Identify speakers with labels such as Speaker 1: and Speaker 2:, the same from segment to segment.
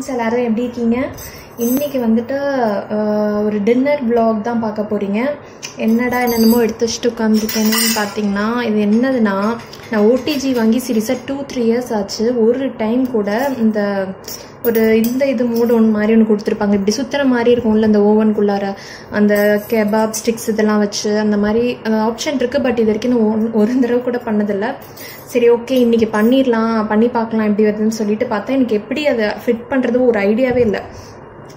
Speaker 1: Friends எல்லாரும் எப்படி இருக்கீங்க? இன்னைக்கு வந்துட்டு ஒரு டின்னர் vlog தான் பார்க்க போறீங்க. என்னடா என்னென்னமோ எடுத்து வச்சுட்டு உட்காந்துருக்கேன்னு பார்த்தீங்கன்னா, இது என்னதுன்னா, நான் ஓடிஜி வாங்கி சீரியஸாக 2-3 இயர்ஸ் ஆச்சு. ஒரு டைம் கூட இது மூடு ஒன்று மாதிரி ஒன்று கொடுத்துருப்பாங்க. இப்படி சுற்றுற மாதிரி இருக்கும்ல இந்த ஓவனுக்குள்ளார அந்த கெபாப் ஸ்டிக்ஸ் இதெல்லாம் வச்சு அந்த மாதிரி ஆப்ஷன் இருக்குது. பட் இது வரைக்கும் நான் ஒரு தடவை கூட பண்ணதில்லை. சரி, ஓகே, இன்னைக்கு பண்ணி பார்க்கலாம் எப்படி வருதுன்னு சொல்லிட்டு பார்த்தேன். எனக்கு எப்படி அதை ஃபிட் பண்ணுறது ஒரு ஐடியாவே இல்லை.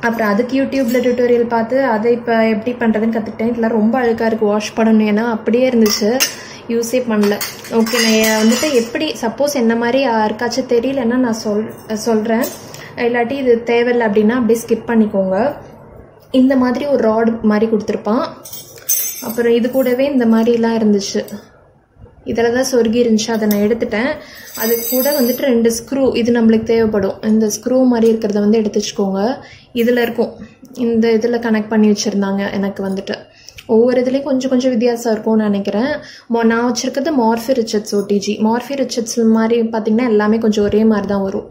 Speaker 1: அப்புறம் அதுக்கு யூடியூப்ல டியூட்டோரியல் பார்த்து அதை இப்போ எப்படி பண்ணுறதுன்னு கற்றுக்கிட்டேன். இதெல்லாம் ரொம்ப அழுக்காக இருக்குது, வாஷ் பண்ணணும். ஏன்னா அப்படியே இருந்துச்சு, யூஸே பண்ணல. ஓகே, நான் வந்துட்டு எப்படி சப்போஸ் என்ன மாதிரி யாருக்காச்சும் தெரியலன்னா நான் சொல்கிறேன். இல்லாட்டி இது தேவையில்லை அப்படின்னா அப்படியே ஸ்கிப் பண்ணிக்கோங்க. இந்த மாதிரி ஒரு ராட் மாதிரி கொடுத்துருப்பான். அப்புறம் இது கூடவே இந்த மாதிரிலாம் இருந்துச்சு. இதில் தான் சொருகி இருந்துச்சு, அதை நான் எடுத்துட்டேன். அது கூட வந்துட்டு 2 ஸ்க்ரூ இது நம்மளுக்கு தேவைப்படும். இந்த ஸ்க்ரூ மாதிரி இருக்கிறத வந்து எடுத்து வச்சுக்கோங்க. இதில் இருக்கும், இந்த இதில் கனெக்ட் பண்ணி வச்சுருந்தாங்க. எனக்கு வந்துட்டு ஒவ்வொரு இதுலேயும் கொஞ்சம் கொஞ்சம் வித்தியாசம் இருக்கும்னு நினைக்கிறேன். நான் வச்சுருக்கிறது Morphy Richards OTG. Morphy Richards மாதிரி பார்த்தீங்கன்னா எல்லாமே கொஞ்சம் ஒரே மாதிரி தான் வரும்.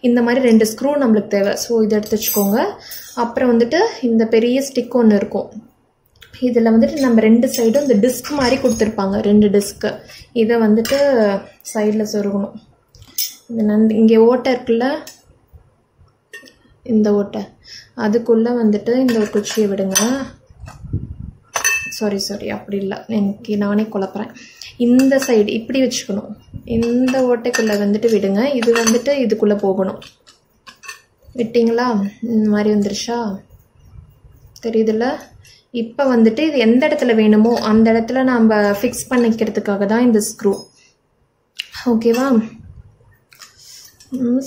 Speaker 1: இந்த மாதிரி 2 ஸ்க்ரூ நம்மளுக்கு தேவை. ஸோ இதை எடுத்து வச்சுக்கோங்க. அப்புறம் வந்துட்டு இந்த பெரிய ஸ்டிக் ஒன்று இருக்கும். இதில் வந்துட்டு நம்ம 2 சைடும் இந்த டிஸ்க் மாதிரி கொடுத்துருப்பாங்க, 2 டிஸ்க்கு. இதை வந்துட்டு சைடில் சொருகணும். இது இங்கே ஓட்டை இருக்குல்ல, இந்த ஓட்டை அதுக்குள்ளே வந்துட்டு இந்த ஒரு குச்சியை விடுங்க. சாரி அப்படி இல்லை, எனக்கு நானே குழப்பறேன். இந்த சைடு இப்படி வச்சுக்கணும். இந்த ஓட்டைக்குள்ளே வந்துட்டு விடுங்க. இது வந்துட்டு இதுக்குள்ளே போகணும். விட்டிங்களா? இந்த மாதிரி வந்துருச்சா? தெரியுதுல்ல? இப்போ வந்துட்டு இது எந்த இடத்துல வேணுமோ அந்த இடத்துல நம்ம ஃபிக்ஸ் பண்ணிக்கிறதுக்காக தான் இந்த ஸ்க்ரூ. ஓகேவா?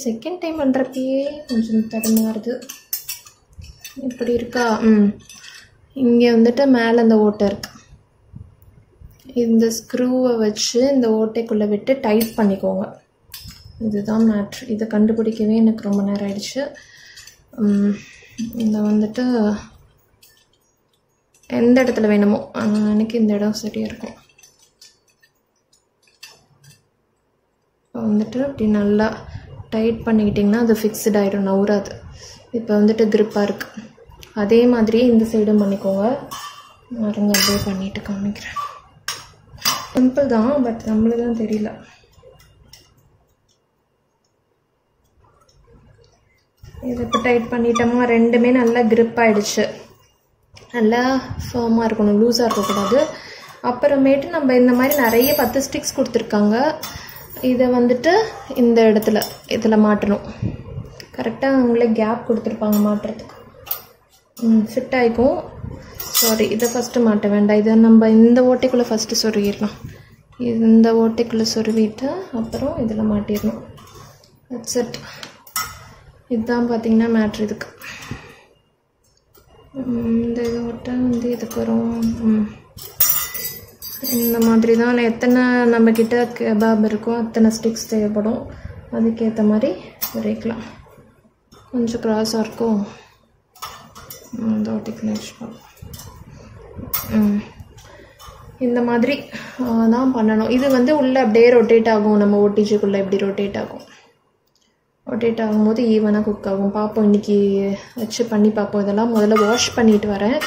Speaker 1: செகண்ட் டைம் பண்ணுறப்பயே கொஞ்சம் தடமாக வருது. இப்படி இருக்கா? இங்கே வந்துட்டு மேலே இந்த ஓட்டை இருக்கு. இந்த ஸ்க்ரூவை வச்சு இந்த ஓட்டைக்குள்ளே விட்டு டைட் பண்ணிக்கோங்க. இதுதான் மேட்ரு. இதை கண்டுபிடிக்கவே எனக்கு ரொம்ப நேரம் ஆயிடுச்சு. இதை வந்துட்டு எந்த இடத்துல வேணுமோ எனக்கு இந்த இடம் சரியாக இருக்கும். இப்போ வந்துட்டு இப்படி நல்லா டைட் பண்ணிக்கிட்டிங்கன்னா அது ஃபிக்ஸ்ட் ஆகிடும், நவுறாது. இப்போ வந்துட்டு க்ரிப்பாக இருக்குது. அதே மாதிரியே இந்த சைடும் பண்ணிக்கோங்க. மருங்க அப்படியே பண்ணிட்டு காமிக்கிறேன். சிம்பிள் தான், பட் நம்மளுக்கு தான் தெரியல. இதை இப்போ டைட் பண்ணிட்டோமா, ரெண்டுமே நல்லா க்ரிப் ஆகிடுச்சு. நல்லா ஃபர்மாக இருக்கணும், லூஸாக இருக்கக்கூடாது. அப்புறமேட்டு நம்ம இந்த மாதிரி நிறைய 10 ஸ்டிக்ஸ் கொடுத்துருக்காங்க. இதை வந்துட்டு இந்த இடத்துல இதில் மாட்டணும். கரெக்டாக அவங்களே கேப் கொடுத்துருப்பாங்க மாட்டுறதுக்கு. ஃபிட் ஆகிக்கும். சாரி, இதை ஃபஸ்ட்டு மாட்ட வேண்டாம். இதை நம்ம இந்த ஓட்டைக்குள்ளே ஃபஸ்ட்டு சொருகிடலாம். இந்த ஓட்டைக்குள்ளே சொருவிட்டு அப்புறம் இதில் மாட்டிடணும். That's it. இதுதான் பார்த்தீங்கன்னா மேட்ரு. இதுக்கு இந்த இது ஓட்டை வந்து இதுக்கு வரும். இந்த மாதிரி தான் எத்தனை நம்மக்கிட்ட கெபாப் இருக்கோ அத்தனை ஸ்டிக்ஸ் தேவைப்படும். அதுக்கேற்ற மாதிரி வரைக்கலாம். கொஞ்சம் க்ராஸாக இருக்கும். இந்த ஓட்டைக்குள்ள வச்சுக்கோம். இந்த மாதிரி தான் பண்ணணும். இது வந்து உள்ளே அப்படியே ரொட்டேட் ஆகும். நம்ம ஓடிஜிக்குள்ளே எப்படி ரொட்டேட் ஆகும். ரொட்டேட் ஆகும்போது ஈவனாக குக் ஆகும். பார்ப்போம், இன்றைக்கி வச்சு பண்ணி பார்ப்போம். இதெல்லாம் முதல்ல வாஷ் பண்ணிட்டு வரேன்.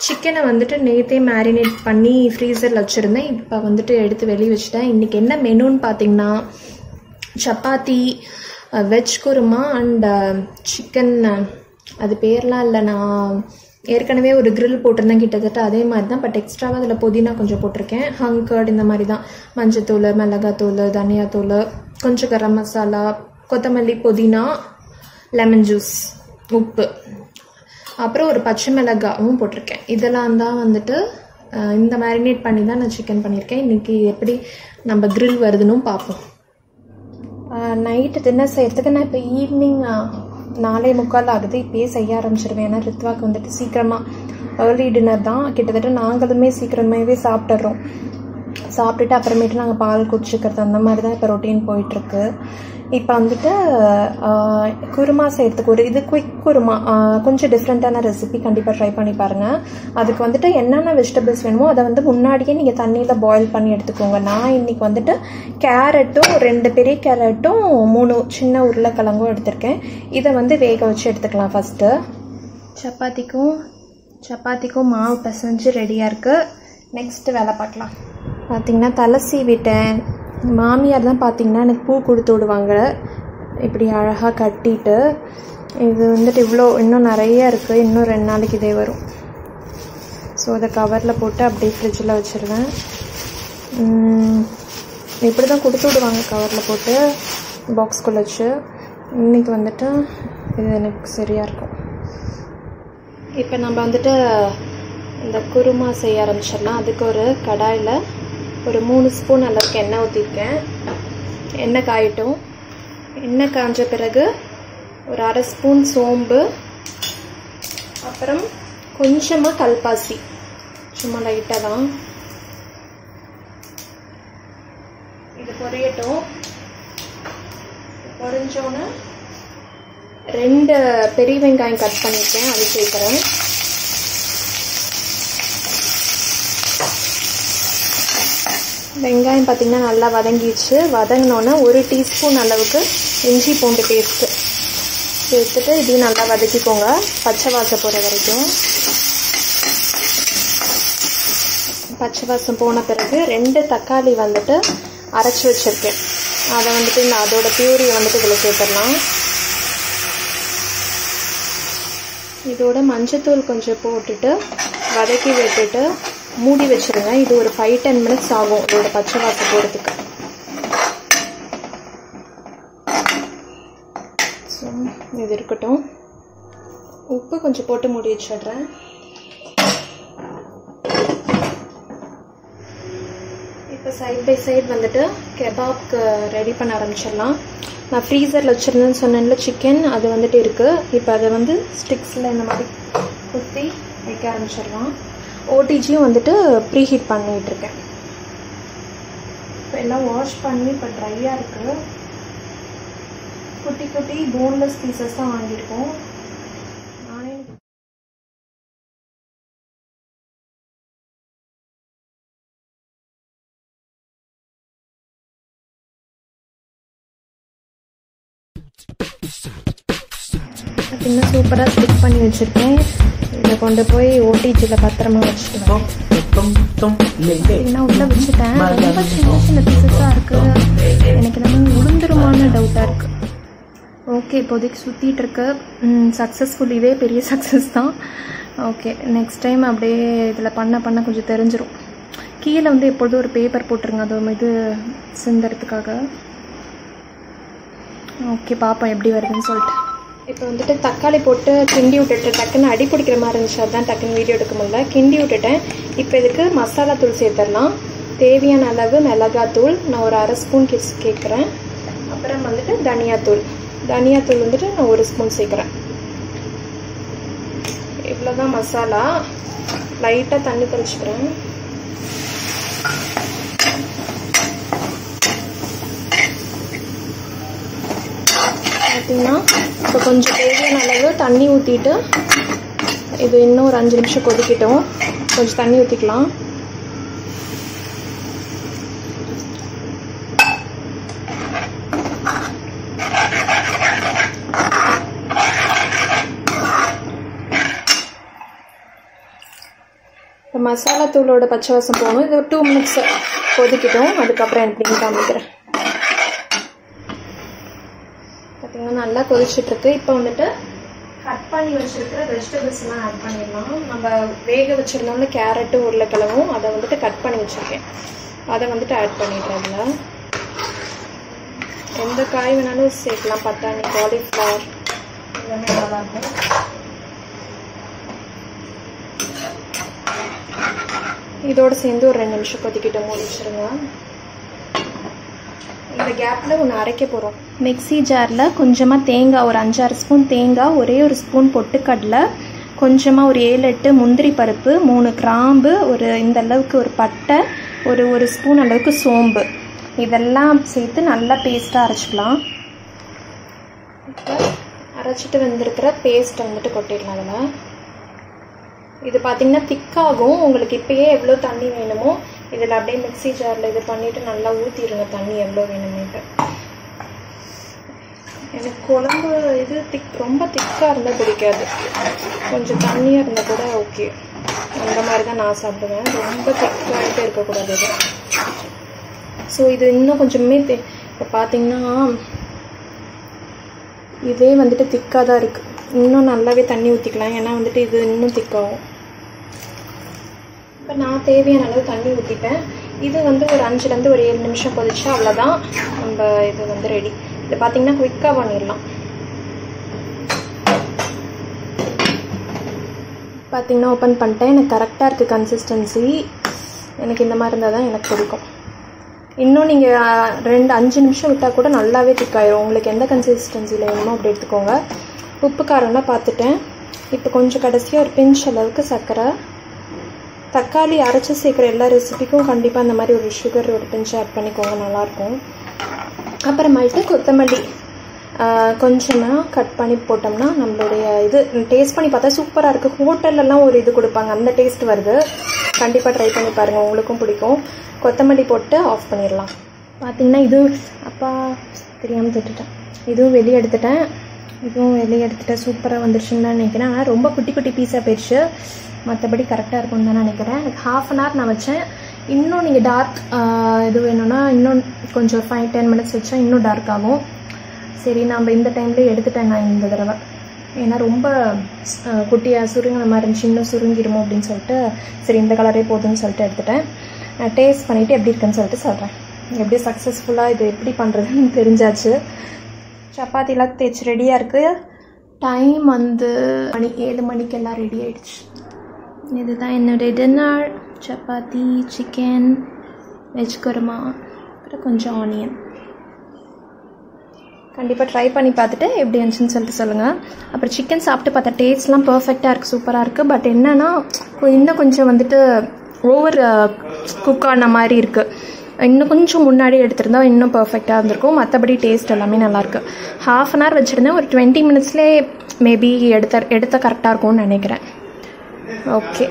Speaker 1: சிக்கனை வந்துட்டு நேற்றே மேரினேட் பண்ணி ஃப்ரீசரில் வச்சுருந்தேன். இப்போ வந்துட்டு எடுத்து வெளியே வச்சுட்டேன். இன்றைக்கி என்ன மெனுன்னு பார்த்தீங்கன்னா, chapati, veg kurma and chicken. அது பேர்லாம் இல்லை, நான் ஏற்கனவே ஒரு கிரில் போட்டிருந்தேன் கிட்டத்தட்ட அதே மாதிரி தான். பட் எக்ஸ்ட்ராவாக அதில் புதினா கொஞ்சம் போட்டிருக்கேன். ஹங்கர்ட் இந்த மாதிரி தான். மஞ்சத்தூள், மிளகாத்தூள், தனியாத்தூள், கொஞ்சம் கரம் மசாலா, கொத்தமல்லி, புதினா, லெமன் ஜூஸ், உப்பு, அப்புறம் ஒரு பச்சை மிளகாவும் போட்டிருக்கேன். இதெல்லாம் தான் வந்துட்டு இந்த மேரினேட் பண்ணி தான் நான் சிக்கன் பண்ணியிருக்கேன். இன்றைக்கி எப்படி நம்ம கிரில் வருதுன்னு பார்ப்போம். நைட்டு டின்னர் செய்கிறதுக்கு நான் இப்போ ஈவினிங் 4:45 ஆகுது. இப்போயே செய்ய ஆரம்பிச்சிருவேன். ஏன்னா ரித்வாக்கு வந்துட்டு சீக்கிரமாக ஏர்லி டின்னர் தான். கிட்டத்தட்ட நாங்களுமே சீக்கிரமாகவே சாப்பிட்டுறோம். சாப்பிட்டுட்டு அப்புறமேட்டு நாங்கள் பால் குடிச்சிக்கிறது அந்த மாதிரி தான் இப்போ ரொட்டீன் போயிட்டுருக்கு. இப்போ வந்துட்டு குருமா செய்கிறதுக்கு ஒரு இது குயிக் குருமா கொஞ்சம் டிஃப்ரெண்ட்டான ரெசிபி கண்டிப்பாக ட்ரை பண்ணி பாருங்கள். அதுக்கு வந்துட்டு என்னென்ன வெஜிடபிள்ஸ் வேணுமோ அதை வந்து முன்னாடியே நீங்கள் தண்ணியில் பாயில் பண்ணி எடுத்துக்கோங்க. நான் இன்றைக்கி வந்துட்டு கேரட்டும் 2 பெரிய கேரட்டும் 3 சின்ன உருளைக்கிழங்கும் எடுத்திருக்கேன். இதை வந்து வேக வச்சு எடுத்துக்கலாம். ஃபஸ்ட்டு சப்பாத்திக்கும் மாவு பிசைஞ்சு ரெடியாக இருக்குது. நெக்ஸ்ட்டு வேலை பார்க்கலாம். பார்த்திங்கன்னா தலை சீவிட்டேன். மாமியார் தான் பார்த்திங்கன்னா எனக்கு பூ கொடுத்து விடுவாங்க இப்படி அழகாக கட்டிட்டு. இது வந்துட்டு இவ்வளோ இன்னும் நிறைய இருக்குது. இன்னும் 2 நாளைக்கு இதே வரும். ஸோ அதை கவரில் போட்டு அப்படியே ஃப்ரிட்ஜில் வச்சுருவேன். இப்படி தான் கொடுத்து விடுவாங்க கவரில் போட்டு பாக்ஸ்குள்ளே வச்சு. இன்றைக்கி வந்துட்டு இது எனக்கு சரியாக இருக்கும். இப்போ நம்ம வந்துட்டு இந்த குருமா செய்ய ஆரம்பிச்சிடலாம். அதுக்கு ஒரு கடாயில் ஒரு 3 ஸ்பூன் அளவுக்கு எண்ணெய் ஊற்றிருக்கேன். எண்ணெய் காயட்டும். எண்ணெய் காய்ஞ்ச பிறகு ஒரு 1/2 ஸ்பூன் சோம்பு, அப்புறம் கொஞ்சமாக கல்பாசி, சும்மா லைட்டாக தான். இது பொரியட்டும். பொரிஞ்சோன்னு 2 பெரிய வெங்காயம் கட் பண்ணியிருக்கேன், அது சேர்க்குறேன். வெங்காயம் பார்த்திங்கன்னா நல்லா வதங்கிடுச்சு. வதங்கினோன்னே 1 டீஸ்பூன் அளவுக்கு இஞ்சி பூண்டு பேஸ்ட்டு சேர்த்துட்டு இதையும் நல்லா வதக்கிக்கோங்க, பச்சை வாசம் போகிற வரைக்கும். பச்சை வாசம் போன பிறகு 2 தக்காளி வந்துட்டு அரைச்சி வச்சுருக்கேன். அதை வந்துட்டு அதோட பியூரியை வந்துட்டு இதில் சேர்த்துடலாம். இதோட மஞ்சத்தூள் கொஞ்சம் போட்டுட்டு வதக்கி விட்டுட்டு மூடி வச்சுருங்க. இது ஒரு 5-10 மினிட்ஸ் ஆகும் இதோட பச்சை வாசம் போகிறதுக்கு. ஸோ இது இருக்கட்டும். உப்பு கொஞ்சம் போட்டு மூடி வச்சிடுறேன். இப்போ சைட் பை சைட் வந்துட்டு கெபாப்க்கு ரெடி பண்ண ஆரம்பிச்சிடலாம். நான் ஃப்ரீசரில் வச்சுருந்தேன்னு சொன்னேன்ல சிக்கன், அது வந்துட்டு இருக்குது. இப்போ அதை வந்து ஸ்டிக்ஸில் இந்த மாதிரி குத்தி வைக்க ஆரம்பிச்சிடலாம். ஓடிஜியும் வந்துட்டு ப்ரீ ஹீட் பண்ணிகிட்ருக்கேன். இப்போ எல்லாம் வாஷ் பண்ணி இப்போ ட்ரையாக இருக்குது. குட்டி குட்டி போன்லெஸ் பீசஸ் தான் வாங்கியிருக்கோம். நானே பார்த்தீங்கன்னா சூப்பராக ஸ்டிக் பண்ணி வச்சுருக்கேன். இதை கொண்டு போய் ஓடிஜியில் பத்திரமா வச்சுட்டுவேன். பார்த்தீங்கன்னா உள்ளே வச்சுட்டேன். ரொம்ப சின்ன சின்ன பீசஸாக இருக்குது. எனக்கு நம்ம உளுந்துருமான டவுட்டாக இருக்குது. ஓகே, இப்போதைக்கு சுற்றிட்டு இருக்கு. சக்ஸஸ்ஃபுல். இதே பெரிய சக்ஸஸ் தான். ஓகே, நெக்ஸ்ட் டைம் அப்படியே இதில் பண்ண கொஞ்சம் தெரிஞ்சிடும். கீழே வந்து எப்பொழுதும் ஒரு பேப்பர் போட்டுருங்க, அது இது சிந்துறதுக்காக. ஓகே, பார்ப்போம் எப்படி வருதுன்னு சொல்லிட்டு. இப்போ வந்துட்டு தக்காளி போட்டு கிண்டி விட்டுட்டு டக்குன்னு அடி பிடிக்கிற மாதிரி இருந்துச்சு, அதுதான் டக்குன்னு வீடியோ எடுக்க முடியல. கிண்டி விட்டுட்டேன். இப்போ இதுக்கு மசாலா தூள் சேர்த்துடலாம். தேவையான அளவு மிளகாத்தூள் நான் ஒரு 1/2 ஸ்பூன் கேட்குறேன். அப்புறம் வந்துட்டு தனியாத்தூள் வந்துட்டு நான் 1 ஸ்பூன் சேர்க்குறேன். இவ்வளோதான் மசாலா. லைட்டாக தண்ணி தெளிச்சுக்கிறேன். பார்த்தீங்கன்னா இப்போ கொஞ்சம் தேவையான அளவு தண்ணி ஊற்றிட்டு இது இன்னும் ஒரு 5 நிமிஷம் கொதிக்கட்டும். கொஞ்சம் தண்ணி ஊற்றிக்கலாம். இப்போ மசாலா தூளோட பச்சை வாசம் போகணும். இது ஒரு 2 மினிட்ஸ் கொதிக்கட்டும். அதுக்கப்புறம் எப்படின்னு காமிக்கிறேன். பார்த்தீங்கன்னா நல்லா கொதிச்சுட்ருக்கு. இப்போ வந்துட்டு கட் பண்ணி வச்சுருக்கிற வெஜிடபிள்ஸ் எல்லாம் ஆட் பண்ணிடலாம். நம்ம வேக வச்சுருந்தோம்ல கேரட்டு உருளைக்கிழங்கும், அதை வந்துட்டு கட் பண்ணி வச்சுருக்கேன். அதை வந்துட்டு ஆட் பண்ணிடுறேன். அதில் எந்த காய் வேணாலும் சேர்க்கலாம். பட்டாணி, காலிஃப்ளவர் எல்லாமே நல்லாயிருக்கும். இதோடு சேர்ந்து ஒரு 2 நிமிஷம் கொதிக்கிட்ட மூடி வச்சுருங்க. இந்த கேப்பில் ஒன்று அரைக்க போகிறோம். மிக்ஸி ஜாரில் கொஞ்சமாக தேங்காய், ஒரு 5-6 ஸ்பூன் தேங்காய், ஒரே ஒரு ஸ்பூன் பொட்டுக்கடலை, கொஞ்சமாக ஒரு 7-8 முந்திரி பருப்பு, 3 கிராம்பு, ஒரு இந்த அளவுக்கு ஒரு பட்டை, ஒரு ஸ்பூன் அளவுக்கு சோம்பு, இதெல்லாம் சேர்த்து நல்லா பேஸ்ட்டாக அரைச்சிக்கலாம். இப்போ அரைச்சிட்டு வந்திருக்கிற பேஸ்ட் வந்துட்டு கொட்டிடலாம் அதில். இது பார்த்திங்கன்னா திக்காகும். உங்களுக்கு இப்போயே எவ்வளோ தண்ணி வேணுமோ இதில் அப்படியே மிக்ஸி ஜாரில் இது பண்ணிவிட்டு நல்லா ஊற்றிடுங்க தண்ணி எவ்வளோ வேணுமேட்டு. எனக்கு குழம்பு இது ரொம்ப திக்காக இருந்தால் பிடிக்காது, கொஞ்சம் தண்ணியாக இருந்தால் கூட ஓகே. அந்த மாதிரி தான் நான் சாப்பிடுவேன், ரொம்ப திக்காகிட்டே இருக்கக்கூடாது இது. ஸோ இது இன்னும் கொஞ்சமே இப்போ பார்த்தீங்கன்னா இதே வந்துட்டு திக்காக தான் இருக்குது. இன்னும் நல்லாவே தண்ணி ஊற்றிக்கலாம், ஏன்னா வந்துட்டு இது இன்னும் திக்காகும். இப்போ நான் தேவையான அளவு தண்ணி ஊற்றிப்பேன். இது வந்து ஒரு 5லேருந்து ஒரு 7 நிமிஷம் கொதிச்சா அவ்வளோதான், நம்ம இது வந்து ரெடி. இது பார்த்தீங்கன்னா குயிக்காக பண்ணிடலாம். பார்த்தீங்கன்னா ஓப்பன் பண்ணிட்டேன். எனக்கு கரெக்டாக இருக்குது கன்சிஸ்டன்சி. எனக்கு இந்த மாதிரி இருந்தால் தான் எனக்கு பிடிக்கும். இன்னும் நீங்கள் 5 நிமிஷம் விட்டால் கூட நல்லாவே திக்காயிரும். உங்களுக்கு எந்த கன்சிஸ்டன்சியில் வேணுமோ அப்படி எடுத்துக்கோங்க. உப்பு காரம்லாம் பார்த்துட்டேன். இப்போ கொஞ்சம் கடைசியாக ஒரு பிஞ்ச் அளவுக்கு சர்க்கரை. தக்காளி அரைச்சி சேர்க்குற எல்லா ரெசிபிக்கும் கண்டிப்பாக இந்த மாதிரி ஒரு சுகர் ஒரு பிஞ்ச் ஆட் பண்ணிக்கோங்க, நல்லாயிருக்கும். அப்புறமேட்டு கொத்தமல்லி கொஞ்சமாக கட் பண்ணி போட்டோம்னா நம்மளுடைய இது டேஸ்ட் பண்ணி பார்த்தா சூப்பராக இருக்குது. ஹோட்டல்லலாம் ஒரு இது கொடுப்பாங்க, அந்த டேஸ்ட் வருது. கண்டிப்பாக ட்ரை பண்ணி பாருங்கள், உங்களுக்கும் பிடிக்கும். கொத்தமல்லி போட்டு ஆஃப் பண்ணிடலாம். பார்த்திங்கன்னா இதுவும் அப்பா தெரியாமல் தொட்டுட்டேன். இதுவும் வெளியே எடுத்துட்டேன். சூப்பராக வந்துருச்சுன்னு தான் நினைக்கிறேன். ஆனால் ரொம்ப குட்டி குட்டி பீஸாக போயிடுச்சு. மற்றபடி கரெக்டாக இருக்கும்னு தான் நினைக்கிறேன். எனக்கு 1/2 hour நான் வச்சேன். இன்னும் நீங்கள் டார்க் இது வேணும்னா இன்னும் கொஞ்சம் 5-10 minutes வச்சா இன்னும் டார்க் ஆகும். சரி, நம்ம இந்த டைம்லேயே எடுத்துட்டேன் நான் இந்த தடவை. ஏன்னா ரொம்ப குட்டியாக சுருங்கின மாதிரி இருந்துச்சு, இன்னும் சுருங்கிடுமோ அப்படின்னு சொல்லிட்டு சரி இந்த கலரே போதும்னு சொல்லிட்டு எடுத்துட்டேன். டேஸ்ட் பண்ணிவிட்டு எப்படி இருக்குன்னு சொல்லிட்டு சொல்கிறேன். எப்படி சக்ஸஸ்ஃபுல்லாக இது எப்படி பண்ணுறதுன்னு தெரிஞ்சாச்சு. சப்பாத்திலாம் தேய்ச்சி ரெடியாக இருக்குது. டைம் வந்து 7 மணிக்கெல்லாம் ரெடி ஆகிடுச்சு. இதுதான் என்னுடைய dinner. Chapati, chicken, veg kurma, அப்புறம் கொஞ்சம் ஆனியன். கண்டிப்பாக ட்ரை பண்ணி பார்த்துட்டு எப்படி இருந்துச்சுன்னு சொல்லிட்டு சொல்லுங்கள். அப்புறம் சிக்கன் சாப்பிட்டு பார்த்தா டேஸ்ட்லாம் பர்ஃபெக்டாக இருக்குது, சூப்பராக இருக்குது. பட் என்னென்னா இன்னும் கொஞ்சம் வந்துட்டு ஓவர் குக் ஆன மாதிரி இருக்குது. இன்னும் கொஞ்சம் முன்னாடி எடுத்திருந்தா இன்னும் பர்ஃபெக்டாக இருந்திருக்கும். மற்றபடி டேஸ்ட் எல்லாமே நல்லாயிருக்கு. 1/2 hour வச்சுருந்தேன். ஒரு 20 minutesலேயே மேபி எடுத்த கரெக்டாக இருக்கும்னு நினைக்கிறேன். ஓகே.